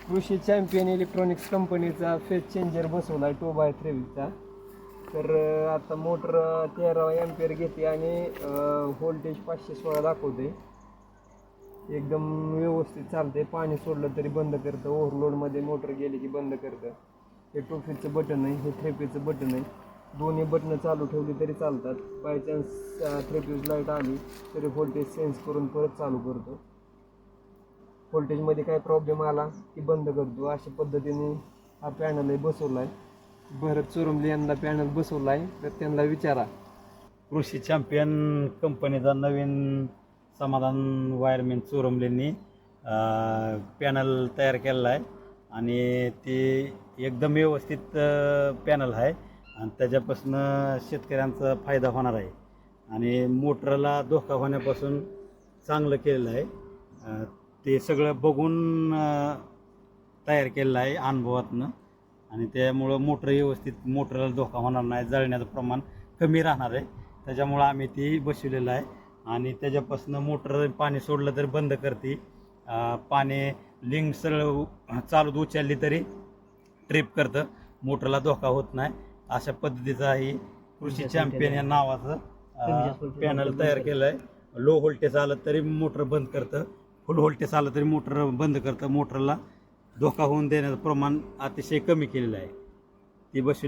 कृषी champion electronics कंपनीचा phase changer बसवला आहे 2x23चा. तर आता मोटर 13 एम्पियर घेते आणि व्होल्टेज 516 दाखवते. एकदम व्यवस्थित चालते. पाणी सोडलं तरी बंद करतं. ओव्हरलोडमध्ये मोटर गेली की बंद करतं. हे 2 फीटचं बटन आहे, हे 3 फीटचं बटन आहे. दोन्ही बटनं चालू ठेवली तरी चालतात. बाय चान्स 3 फीट लाईट आली तरी व्होल्टेज सेन्स करून परत चालू करतो. व्होल्टेजमध्ये काय प्रॉब्लेम आला की बंद करतो. अशा पद्धतीने हा पॅनल बसवला आहे. भरत चोरमले यांना पॅनल बसवला आहे, तर त्यांना विचारा. कृषी चॅम्पियन कंपनीचा नवीन समाधान वायरमॅन चोरमलेंनी पॅनल तयार केलेला आहे आणि ते एकदम व्यवस्थित पॅनल आहे आणि त्याच्यापासून शेतकऱ्यांचा फायदा होणार आहे आणि मोटरला धोका होण्यापासून चांगलं केलेलं आहे. ते सगळं बघून तयार केलेलं आहे अनुभवातनं आणि त्यामुळं मोटर व्यवस्थित, मोटरला धोका होणार नाही, जळण्याचं प्रमाण कमी राहणार आहे. त्याच्यामुळं आम्ही ती बसवलेलं आहे आणि त्याच्यापासून मोटर पाणी सोडलं तरी बंद करते. पाणी लिंक सरळ चालू उचलली तरी ट्रिप करतं, मोटरला धोका होत नाही. अशा पद्धतीचा ही कृषी चॅम्पियन या नावाचं पॅनल तयार केलं आहे. लो व्होल्टेज आलं तरी मोटर बंद करतं, फुल व्होल्टेज आलं तरी मोटर बंद करतं. मोटरला धोका होऊन देण्याचं प्रमाण अतिशय कमी केलेलं आहे. ती बसवली